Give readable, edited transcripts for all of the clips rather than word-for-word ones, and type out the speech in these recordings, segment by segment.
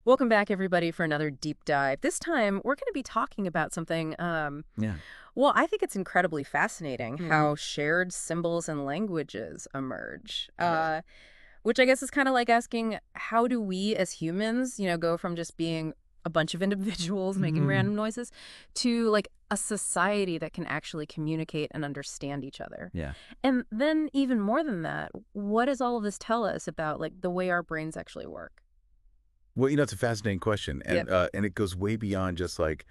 Welcome back, everybody, for another deep dive. This time, we're going to be talking about something, Yeah. well, I think it's incredibly fascinating Mhm. how shared symbols and languages emerge. Right. Which I guess is kind of like asking, how do we as humans, go from just being a bunch of individuals making Mhm. random noises to like a society that can actually communicate and understand each other? Yeah. And then even more than that, what does all of this tell us about like the way our brains actually work? Well, it's a fascinating question, Yep. and it goes way beyond just like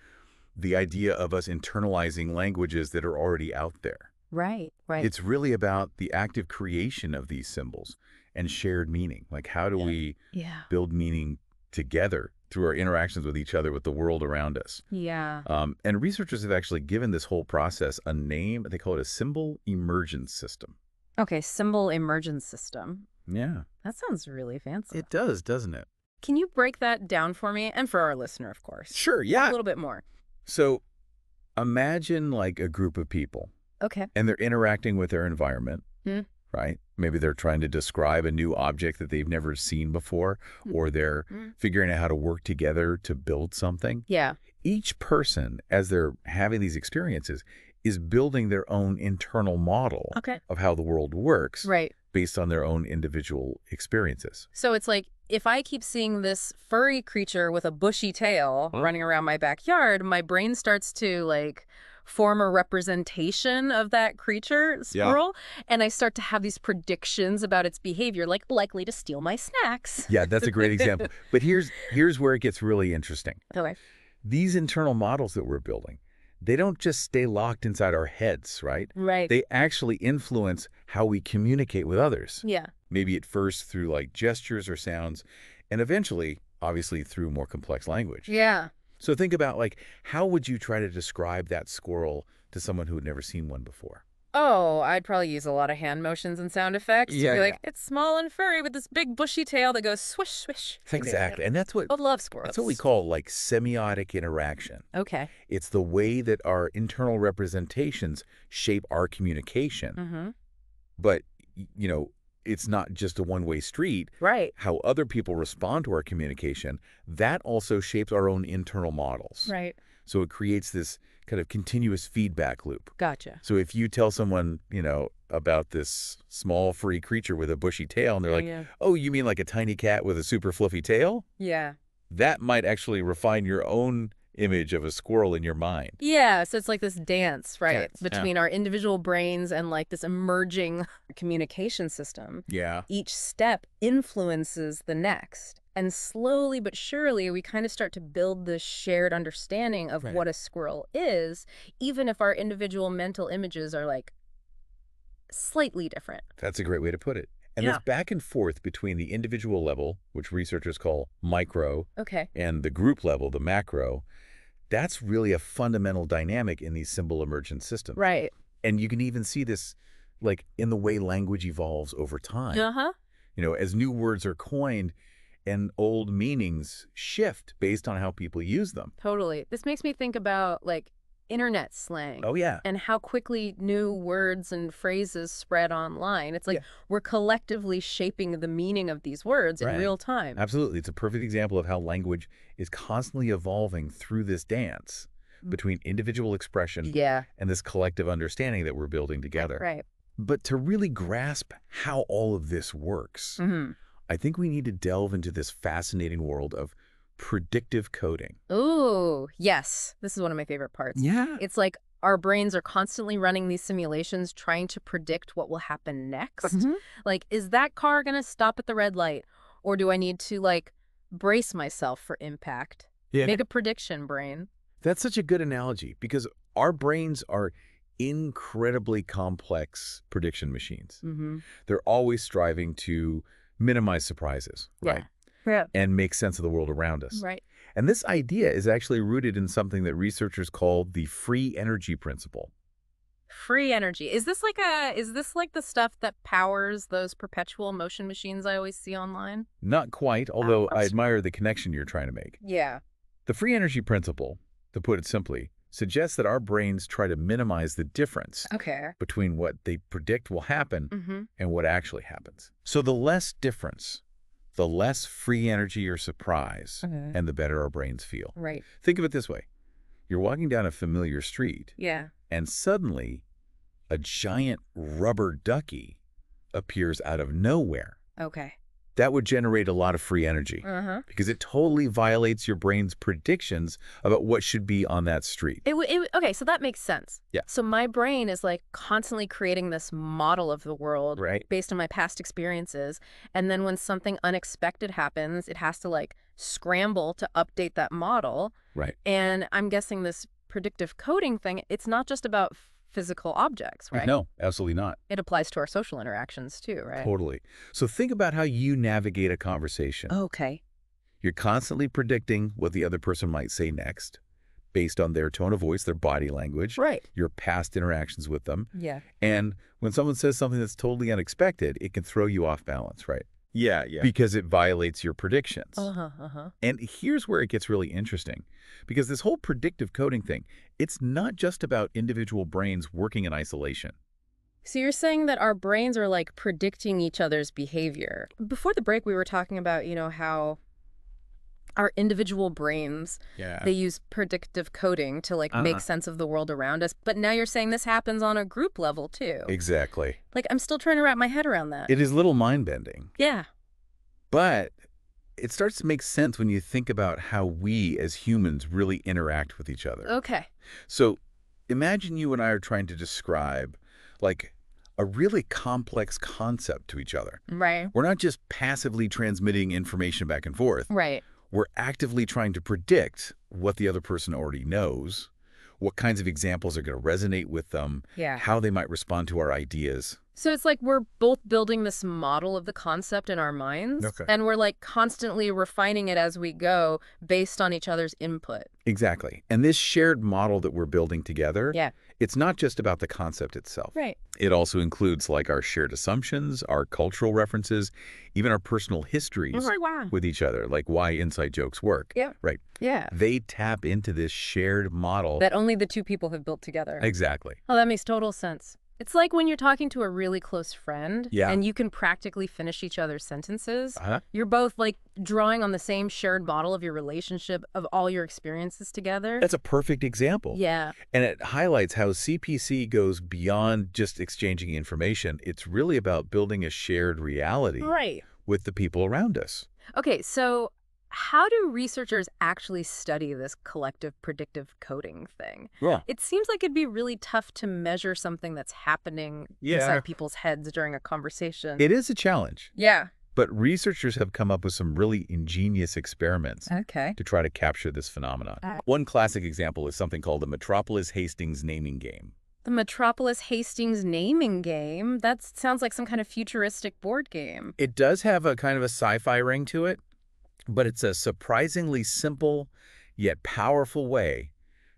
the idea of us internalizing languages that are already out there. Right, right. It's really about the active creation of these symbols and shared meaning. Like, how do Yeah. we Yeah. build meaning together through our interactions with each other, with the world around us? Yeah. And researchers have actually given this whole process a name. They call it a symbol emergence system. Okay, symbol emergence system. Yeah, That sounds really fancy. it does, doesn't it? Can you break that down for me? And for our listener, of course. Sure. A Yeah. little bit more. So imagine like a group of people Okay. and they're interacting with their environment, Hmm. right? Maybe they're trying to describe a new object that they've never seen before, or they're Mm. figuring out how to work together to build something. Yeah. Each person, as they're having these experiences, is building their own internal model Okay. of how the world works Right. based on their own individual experiences. So it's like if I keep seeing this furry creature with a bushy tail running around my backyard, my brain starts to like form a representation of that creature, Yeah. squirrel, and I start to have these predictions about its behavior, like likely to steal my snacks. Yeah, that's a great example. But here's where it gets really interesting. Okay. These internal models that we're building, they don't just stay locked inside our heads, right? Right. They actually influence how we communicate with others. Yeah. Maybe at first through like gestures or sounds, and eventually, obviously, through more complex language. Yeah. So think about like, how would you try to describe that squirrel to someone who had never seen one before? Oh, I'd probably use a lot of hand motions and sound effects to Yeah, be yeah. like, it's small and furry with this big bushy tail that goes swish, swish. Exactly. And I love that's what we squirrels. call like semiotic interaction. Okay. It's the way that our internal representations shape our communication. Mm-hmm. But, it's not just a one-way street. Right. How other people respond to our communication, that also shapes our own internal models. Right. So it creates this kind of continuous feedback loop. Gotcha. So if you tell someone, about this small free creature with a bushy tail, and they're like, Yeah. oh, you mean like a tiny cat with a super fluffy tail? Yeah. That might actually refine your own image of a squirrel in your mind. Yeah. So it's like this dance, right, Dance, yeah. between our individual brains and like this emerging communication system. Yeah. Each step influences the next. And slowly but surely, we kind of start to build this shared understanding of Right. what a squirrel is, even if our individual mental images are like slightly different. That's a great way to put it. And Yeah. this back and forth between the individual level, which researchers call micro, Okay. and the group level, the macro, that's really a fundamental dynamic in these symbol emergent systems. Right. And you can even see this like in the way language evolves over time. Uh-huh. As new words are coined and old meanings shift based on how people use them. Totally. This makes me think about like internet slang. Oh, yeah. And how quickly new words and phrases spread online. It's like Yeah. we're collectively shaping the meaning of these words in Right. real time. Absolutely. It's a perfect example of how language is constantly evolving through this dance between individual expression Yeah. and this collective understanding that we're building together. Right. But to really grasp how all of this works, Mm-hmm. I think we need to delve into this fascinating world of predictive coding. Ooh, yes. This is one of my favorite parts. Yeah. It's like our brains are constantly running these simulations trying to predict what will happen next. Like, is that car going to stop at the red light? Or do I need to, like, brace myself for impact? Yeah. Make a prediction, brain. That's such a good analogy because our brains are incredibly complex prediction machines. Mm-hmm. They're always striving to minimize surprises, right? Yeah. And make sense of the world around us. Right. And this idea is actually rooted in something that researchers call the free energy principle. Free energy. Is this like the stuff that powers those perpetual motion machines I always see online? Not quite, although I I'm admire the connection you're trying to make. Yeah. The free energy principle, to put it simply, suggests that our brains try to minimize the difference Okay. between what they predict will happen Mm-hmm. and what actually happens. So the less difference the less free energy or surprise, Okay. and the better our brains feel. Right. Think of it this way. You're walking down a familiar street, Yeah. and suddenly a giant rubber ducky appears out of nowhere. Okay. That would generate a lot of free energy Uh-huh. because it totally violates your brain's predictions about what should be on that street. Okay, so that makes sense. Yeah. So my brain is like constantly creating this model of the world Right. based on my past experiences. And then when something unexpected happens, it has to like scramble to update that model. Right. And I'm guessing this predictive coding thing, it's not just about physical objects, right? No, absolutely not. It applies to our social interactions too, right? Totally. So think about how you navigate a conversation. Okay. You're constantly predicting what the other person might say next based on their tone of voice, their body language, Right. your past interactions with them. Yeah. And when someone says something that's totally unexpected, it can throw you off balance, right? Yeah. Because it violates your predictions. Uh-huh, uh-huh. And here's where it gets really interesting, because this whole predictive coding thing, it's not just about individual brains working in isolation. So you're saying that our brains are like predicting each other's behavior. Before the break, we were talking about, how our individual brains, Yeah. they use predictive coding to like make sense of the world around us. But now you're saying this happens on a group level too. Exactly. Like I'm still trying to wrap my head around that. It is a little mind-bending, Yeah. but it starts to make sense when you think about how we as humans really interact with each other. Okay. So imagine you and I are trying to describe like a really complex concept to each other. Right. We're not just passively transmitting information back and forth. Right. We're actively trying to predict what the other person already knows, what kinds of examples are going to resonate with them, Yeah. how they might respond to our ideas. So it's like we're both building this model of the concept in our minds. Okay. And we're like constantly refining it as we go based on each other's input. Exactly. And this shared model that we're building together, Yeah. it's not just about the concept itself. Right. It also includes like our shared assumptions, our cultural references, even our personal histories Wow. with each other, like why inside jokes work. Yeah. Right. Yeah. They tap into this shared model. That only the two people have built together. Exactly. Oh, that makes total sense. It's like when you're talking to a really close friend Yeah. and you can practically finish each other's sentences. Uh-huh. You're both like drawing on the same shared model of your relationship, of all your experiences together. That's a perfect example. Yeah. And it highlights how CPC goes beyond just exchanging information. It's really about building a shared reality Right. with the people around us. Okay, so how do researchers actually study this collective predictive coding thing? Yeah. It seems like it'd be really tough to measure something that's happening Yeah. inside people's heads during a conversation. It is a challenge, Yeah. but researchers have come up with some really ingenious experiments Okay. to try to capture this phenomenon. One classic example is something called the Metropolis Hastings naming game. The Metropolis Hastings naming game? That sounds like some kind of futuristic board game. It does have a kind of a sci-fi ring to it, but it's a surprisingly simple yet powerful way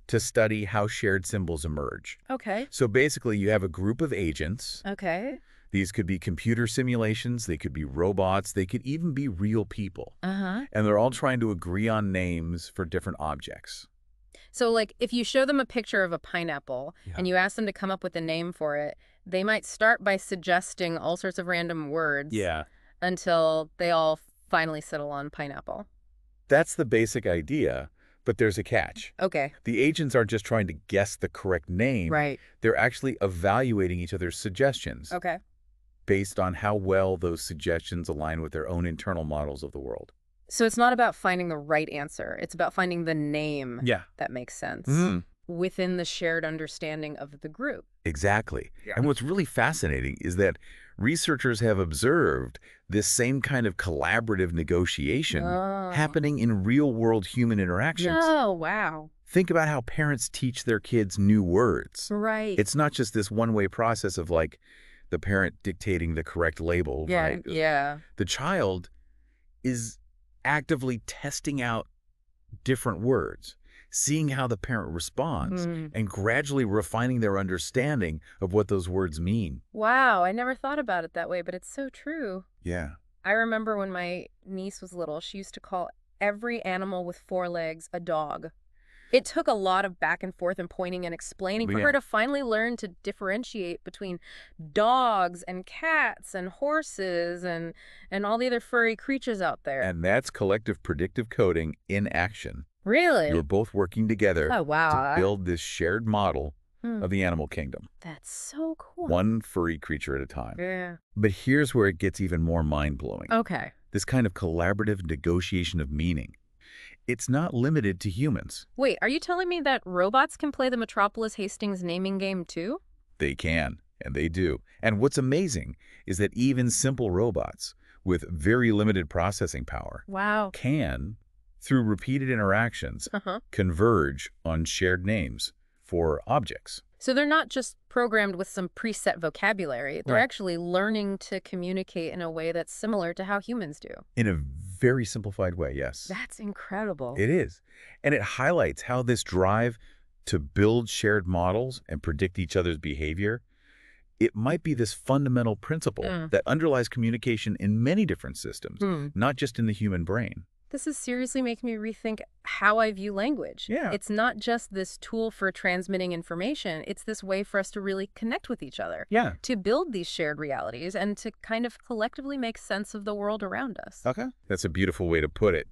to study how shared symbols emerge. Okay. So basically, you have a group of agents. Okay. These could be computer simulations, they could be robots, they could even be real people. Uh-huh. And they're all trying to agree on names for different objects. So, like, if you show them a picture of a pineapple Yeah. and you ask them to come up with a name for it, they might start by suggesting all sorts of random words until they all finally settle on pineapple. That's the basic idea, but there's a catch. Okay. The agents aren't just trying to guess the correct name. Right. They're actually evaluating each other's suggestions Okay. based on how well those suggestions align with their own internal models of the world. So it's not about finding the right answer. It's about finding the name Yeah. that makes sense Mhm. within the shared understanding of the group. Exactly. Yeah. And what's really fascinating is that researchers have observed this same kind of collaborative negotiation Oh. happening in real-world human interactions. Oh, wow. Think about how parents teach their kids new words. Right. It's not just this one-way process of like the parent dictating the correct label, yeah. right? Yeah. The child is actively testing out different words, seeing how the parent responds, Mm. and gradually refining their understanding of what those words mean. Wow. I never thought about it that way, but it's so true. Yeah. I remember when my niece was little, she used to call every animal with four legs a dog. It took a lot of back and forth and pointing and explaining for Yeah. her to finally learn to differentiate between dogs and cats and horses and all the other furry creatures out there. And that's collective predictive coding in action. You're Really? both working together Oh, wow. to build this shared model of the animal kingdom, That's so cool. one furry creature at a time. Yeah. But here's where it gets even more mind-blowing. Okay. This kind of collaborative negotiation of meaning. It's not limited to humans. Wait, are you telling me that robots can play the Metropolis Hastings naming game too? They can, and they do. And what's amazing is that even simple robots with very limited processing power Wow. can, through repeated interactions, converge on shared names for objects. So they're not just programmed with some preset vocabulary. They're Right. actually learning to communicate in a way that's similar to how humans do. In a very simplified way, yes. That's incredible. It is. And it highlights how this drive to build shared models and predict each other's behavior, it might be this fundamental principle that underlies communication in many different systems, not just in the human brain. This is seriously making me rethink how I view language. Yeah. It's not just this tool for transmitting information. It's this way for us to really connect with each other, Yeah. to build these shared realities, and to kind of collectively make sense of the world around us. Okay. That's a beautiful way to put it.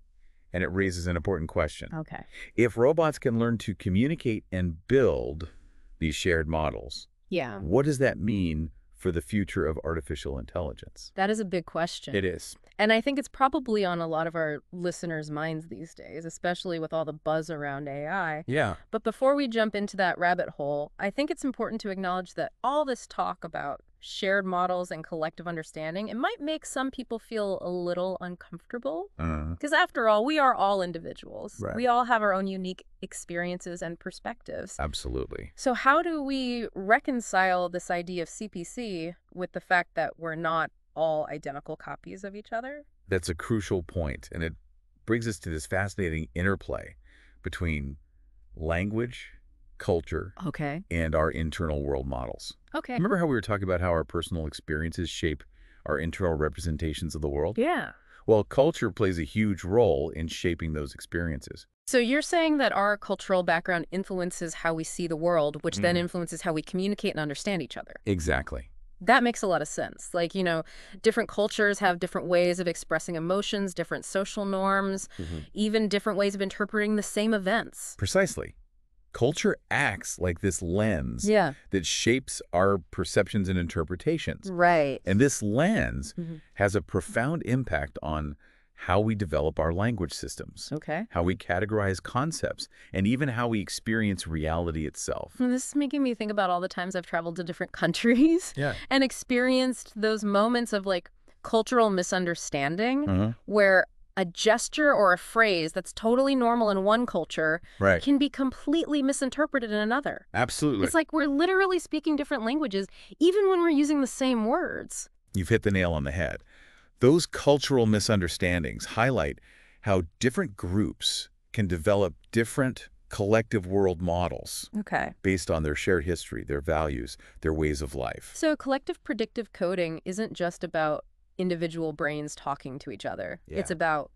And it raises an important question. Okay. If robots can learn to communicate and build these shared models, Yeah. what does that mean for the future of artificial intelligence? That is a big question. It is. And I think it's probably on a lot of our listeners' minds these days, especially with all the buzz around AI. Yeah. But before we jump into that rabbit hole, I think it's important to acknowledge that all this talk about shared models and collective understanding, it might make some people feel a little uncomfortable. Because after all, we are all individuals. Right. We all have our own unique experiences and perspectives. Absolutely. So how do we reconcile this idea of CPC with the fact that we're not all identical copies of each other? That's a crucial point, and it brings us to this fascinating interplay between language, culture, Okay. and our internal world models. Okay. Remember how we were talking about how our personal experiences shape our internal representations of the world? Yeah. Well, culture plays a huge role in shaping those experiences. So you're saying that our cultural background influences how we see the world, which then influences how we communicate and understand each other. Exactly. That makes a lot of sense. Like, different cultures have different ways of expressing emotions, different social norms, even different ways of interpreting the same events. Precisely. Culture acts like this lens Yeah. that shapes our perceptions and interpretations. Right. And this lens has a profound impact on how we develop our language systems, Okay. how we categorize concepts, and even how we experience reality itself. This is making me think about all the times I've traveled to different countries Yeah. and experienced those moments of like cultural misunderstanding where a gesture or a phrase that's totally normal in one culture Right. can be completely misinterpreted in another. Absolutely. It's like we're literally speaking different languages, even when we're using the same words. You've hit the nail on the head. Those cultural misunderstandings highlight how different groups can develop different collective world models Okay. based on their shared history, their values, their ways of life. So collective predictive coding isn't just about individual brains talking to each other. Yeah. It's about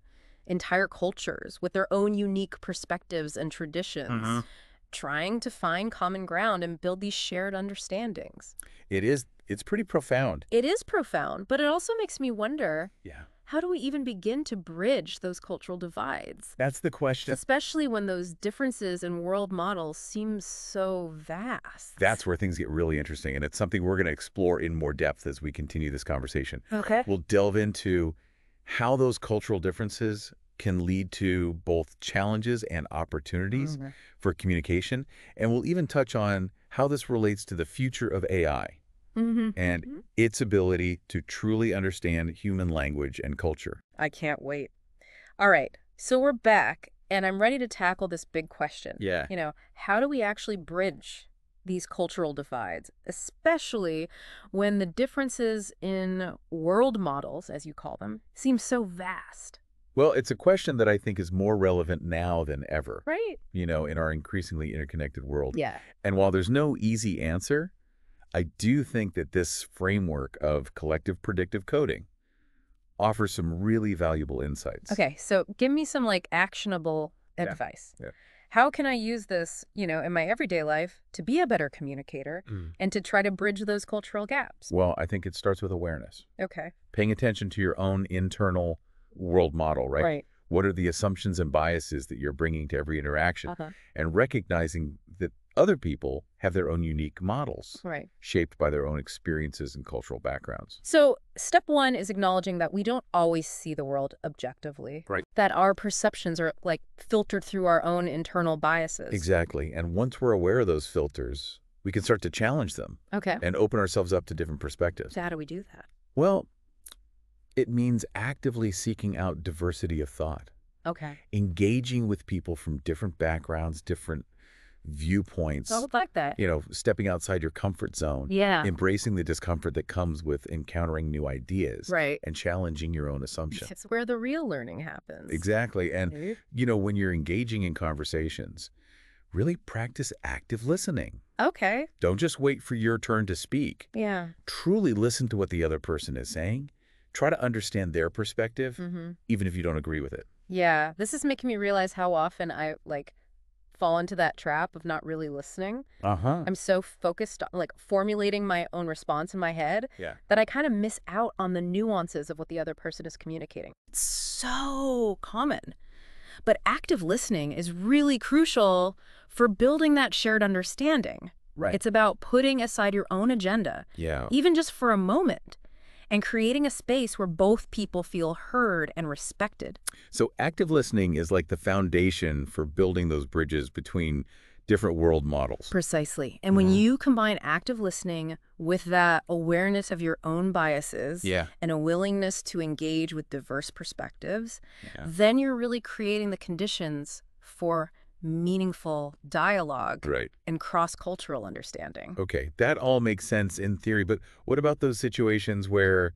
entire cultures with their own unique perspectives and traditions, trying to find common ground and build these shared understandings. It's pretty profound. It is profound, but it also makes me wonder, Yeah. how do we even begin to bridge those cultural divides? That's the question. Especially when those differences in world models seem so vast. That's where things get really interesting, and it's something we're going to explore in more depth as we continue this conversation. Okay. We'll delve into how those cultural differences can lead to both challenges and opportunities for communication, and we'll even touch on how this relates to the future of AI and its ability to truly understand human language and culture. I can't wait. All right, so we're back, and I'm ready to tackle this big question. Yeah. How do we actually bridge these cultural divides, especially when the differences in world models, as you call them, seem so vast? Well, it's a question that I think is more relevant now than ever, Right. in our increasingly interconnected world. Yeah. And while there's no easy answer, I do think that this framework of collective predictive coding offers some really valuable insights. Okay, so give me some actionable advice. Yeah. how can I use this, in my everyday life to be a better communicator and to try to bridge those cultural gaps? Well, I think it starts with awareness. Okay. Paying attention to your own internal world model, right? Right. What are the assumptions and biases that you're bringing to every interaction? Uh-huh. And recognizing that other people have their own unique models, Right. shaped by their own experiences and cultural backgrounds. So step one is acknowledging that we don't always see the world objectively. Right. That our perceptions are like filtered through our own internal biases. Exactly. And once we're aware of those filters, we can start to challenge them Okay. and open ourselves up to different perspectives. So how do we do that? Well, it means actively seeking out diversity of thought, Okay. engaging with people from different backgrounds, different viewpoints, So I would like that. stepping outside your comfort zone, Yeah. embracing the discomfort that comes with encountering new ideas, Right. and challenging your own assumptions. It's where the real learning happens. Exactly. And, Mhm. when you're engaging in conversations, really practice active listening. Okay. Don't just wait for your turn to speak. Yeah. Truly listen to what the other person is saying. Try to understand their perspective, even if you don't agree with it. Yeah. This is making me realize how often I fall into that trap of not really listening. Uh-huh. I'm so focused on formulating my own response in my head Yeah. that I kind of miss out on the nuances of what the other person is communicating. It's so common. But active listening is really crucial for building that shared understanding. Right. It's about putting aside your own agenda, Yeah. even just for a moment, and creating a space where both people feel heard and respected. So active listening is like the foundation for building those bridges between different world models. Precisely. And when you combine active listening with that awareness of your own biases Yeah. and a willingness to engage with diverse perspectives, Yeah. then you're really creating the conditions for meaningful dialogue Right. and cross-cultural understanding. Okay. That all makes sense in theory, but what about those situations where,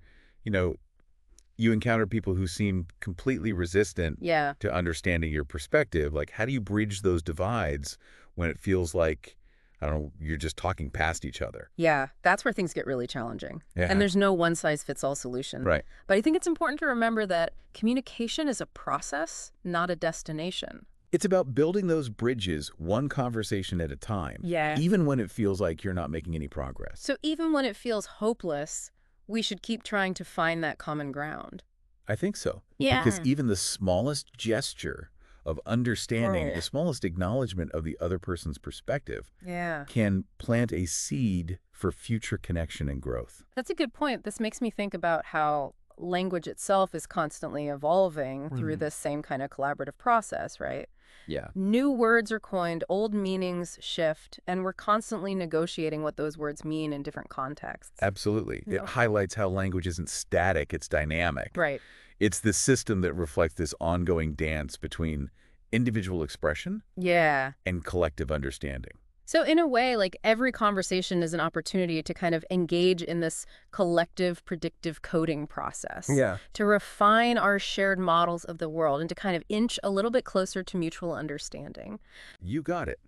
you encounter people who seem completely resistant Yeah. to understanding your perspective? Like, how do you bridge those divides when it feels like, I don't know, you're just talking past each other? Yeah, that's where things get really challenging. Yeah. And there's no one-size-fits-all solution. Right. But I think it's important to remember that communication is a process, not a destination. It's about building those bridges one conversation at a time. Yeah. Even when it feels like you're not making any progress. So even when it feels hopeless, we should keep trying to find that common ground. I think so. Yeah. Because even the smallest gesture of understanding, Right. the smallest acknowledgement of the other person's perspective Yeah. can plant a seed for future connection and growth. That's a good point. This makes me think about how language itself is constantly evolving through this same kind of collaborative process, right? Yeah. New words are coined, old meanings shift, and we're constantly negotiating what those words mean in different contexts. Absolutely. Yeah. It highlights how language isn't static, it's dynamic. Right. It's the system that reflects this ongoing dance between individual expression Yeah. and collective understanding. So in a way, every conversation is an opportunity to kind of engage in this collective predictive coding process. Yeah. To refine our shared models of the world and to kind of inch a little bit closer to mutual understanding. You got it.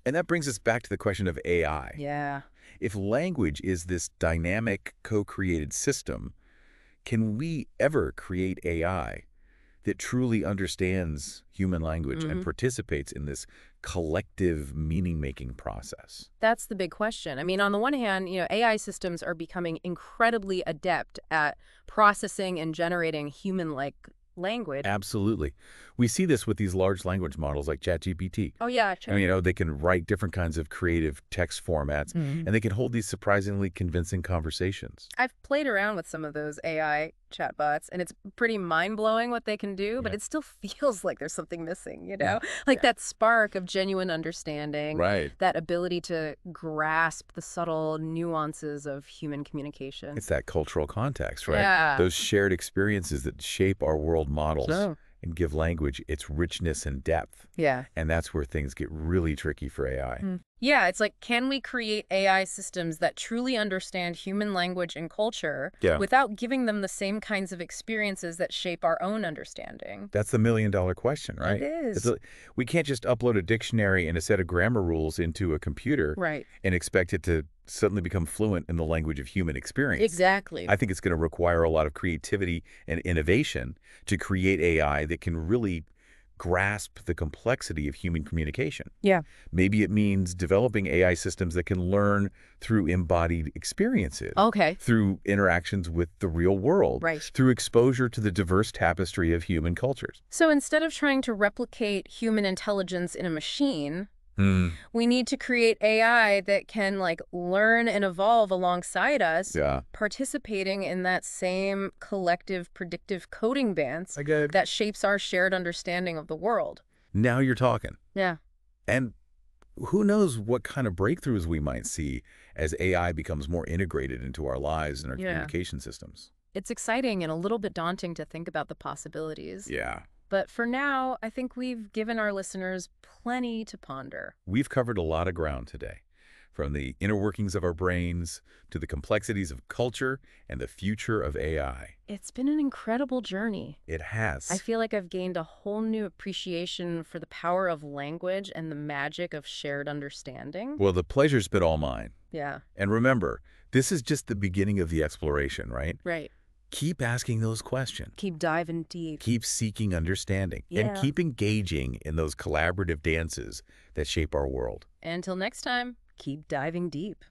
And that brings us back to the question of AI. Yeah. If language is this dynamic, co-created system, can we ever create AI that truly understands human language and participates in this collective meaning-making process? That's the big question. I mean, on the one hand, AI systems are becoming incredibly adept at processing and generating human-like language. Absolutely. We see this with these large language models like ChatGPT. Oh, yeah. And, they can write different kinds of creative text formats, and they can hold these surprisingly convincing conversations. I've played around with some of those AI chatbots, and it's pretty mind-blowing what they can do, but Yeah. it still feels like there's something missing, Yeah. That spark of genuine understanding, Right. that ability to grasp the subtle nuances of human communication. It's that cultural context, right? Yeah. Those shared experiences that shape our world models So, and give language its richness and depth. yeah. And that's where things get really tricky for AI. Yeah, it's can we create AI systems that truly understand human language and culture Yeah. without giving them the same kinds of experiences that shape our own understanding? That's the million-dollar question, right? It is. We can't just upload a dictionary and a set of grammar rules into a computer Right. and expect it to suddenly become fluent in the language of human experience. Exactly. I think it's going to require a lot of creativity and innovation to create AI that can really grasp the complexity of human communication. Yeah. Maybe it means developing AI systems that can learn through embodied experiences, Okay. through interactions with the real world, Right. through exposure to the diverse tapestry of human cultures. So instead of trying to replicate human intelligence in a machine, we need to create AI that can like learn and evolve alongside us, Yeah. participating in that same collective predictive coding bands I get it. that shapes our shared understanding of the world. Now you're talking. Yeah. And who knows what kind of breakthroughs we might see as AI becomes more integrated into our lives and our Yeah. communication systems. It's exciting and a little bit daunting to think about the possibilities. Yeah. But for now, I think we've given our listeners plenty to ponder. We've covered a lot of ground today, from the inner workings of our brains to the complexities of culture and the future of AI. It's been an incredible journey. It has. I feel like I've gained a whole new appreciation for the power of language and the magic of shared understanding. Well, the pleasure's been all mine. Yeah. And remember, this is just the beginning of the exploration, right? Right. Keep asking those questions. Keep diving deep. Keep seeking understanding. And Yeah. keep engaging in those collaborative dances that shape our world. Until next time, keep diving deep.